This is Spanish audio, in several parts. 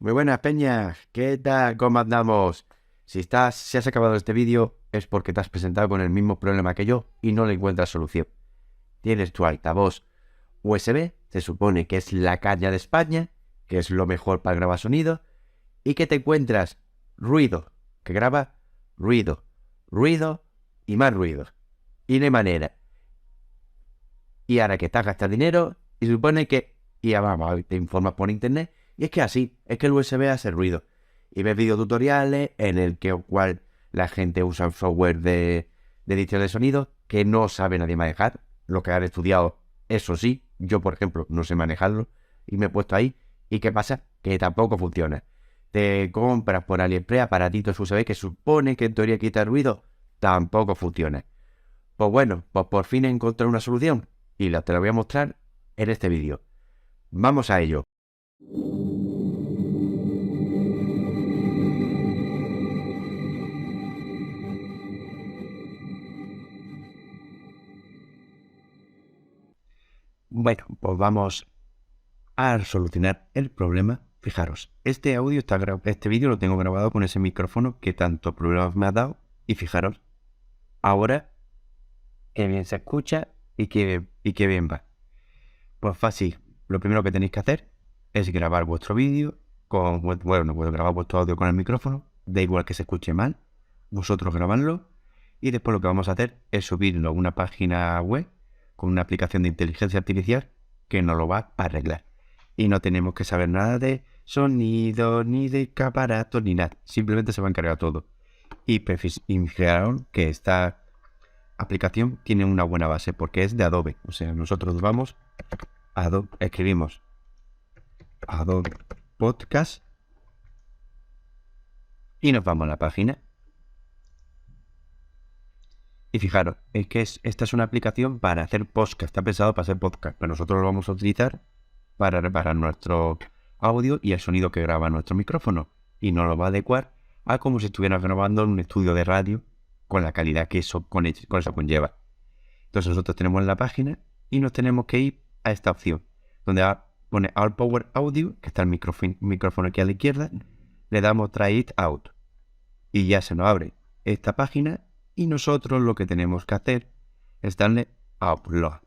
Muy buenas, Peña. ¿Qué tal? ¿Cómo andamos? Si has acabado este vídeo es porque te has presentado con el mismo problema que yo y no le encuentras solución. Tienes tu altavoz USB, se supone que es la caña de España, que es lo mejor para grabar sonido, y que te encuentras ruido, que graba ruido, ruido y más ruido. Y no hay manera. Y ahora que estás gastando dinero, y se supone que, y ya vamos, te informas por internet, y es que así, es que el USB hace ruido. Y ves videotutoriales en el que cual la gente usa un software de edición de sonido que no sabe nadie manejar. Los que han estudiado, eso sí, yo por ejemplo no sé manejarlo, y me he puesto ahí, ¿y qué pasa? Que tampoco funciona. Te compras por AliExpress aparatitos USB que supone que en teoría quita ruido, tampoco funciona. Pues bueno, pues por fin encontré una solución y te la voy a mostrar en este vídeo. Vamos a ello. Bueno, pues vamos a solucionar el problema. Fijaros, este vídeo lo tengo grabado con ese micrófono que tanto problemas me ha dado. Y fijaros, ahora qué bien se escucha y qué bien va. Pues fácil, lo primero que tenéis que hacer es grabar vuestro vídeo bueno, puedo grabar vuestro audio con el micrófono, da igual que se escuche mal, vosotros grabadlo y después lo que vamos a hacer es subirlo a una página web con una aplicación de inteligencia artificial que nos lo va a arreglar. Y no tenemos que saber nada de sonido, ni de aparatos, ni nada. Simplemente se va a encargar todo. Y fijaros que esta aplicación tiene una buena base porque es de Adobe. O sea, nosotros vamos a Adobe, escribimos Adobe Podcast y nos vamos a la página. Y fijaros, es que esta es una aplicación para hacer podcast, está pensado para hacer podcast, pero nosotros lo vamos a utilizar para reparar nuestro audio y el sonido que graba nuestro micrófono. Y nos lo va a adecuar a como si estuviera grabando en un estudio de radio con la calidad que con eso conlleva. Entonces nosotros tenemos la página y nos tenemos que ir a esta opción, donde pone All Power Audio, que está el micrófono aquí a la izquierda, le damos Try It Out y ya se nos abre esta página y nosotros lo que tenemos que hacer es darle a Upload.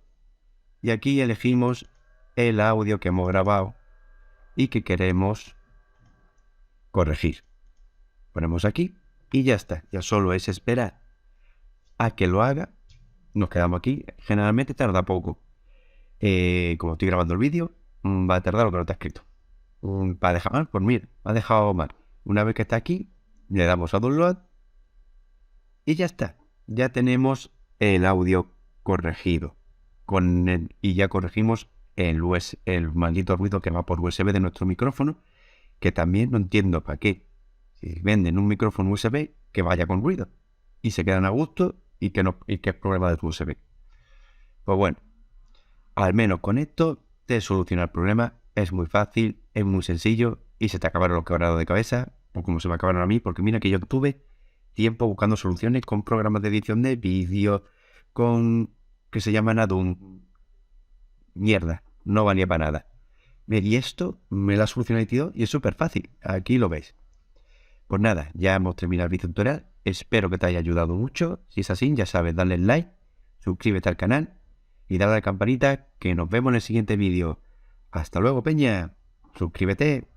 Y aquí elegimos el audio que hemos grabado y que queremos corregir. Ponemos aquí y ya está. Ya solo es esperar a que lo haga. Nos quedamos aquí. Generalmente tarda poco. Como estoy grabando el vídeo, va a tardar lo que no está escrito. Para dejar mal, pues mira, me ha dejado mal. Una vez que está aquí, le damos a Download y ya está. Ya tenemos el audio corregido. Y ya corregimos el maldito ruido que va por USB de nuestro micrófono, que también no entiendo para qué. Si venden un micrófono USB, que vaya con ruido. Y se quedan a gusto y que es problema de tu USB. Pues bueno, al menos con esto te soluciona el problema. Es muy fácil, es muy sencillo y se te acabaron los quebrados de cabeza, o como se me acabaron a mí, porque mira que yo tuve tiempo buscando soluciones con programas de edición de vídeo, que se llaman Adobe. Mierda, no valía para nada. Y esto me lo ha solucionado el tío y es súper fácil. Aquí lo veis. Pues nada, ya hemos terminado el vídeo tutorial. Espero que te haya ayudado mucho. Si es así, ya sabes, dale like, suscríbete al canal y dale a la campanita, que nos vemos en el siguiente vídeo. Hasta luego, Peña. Suscríbete.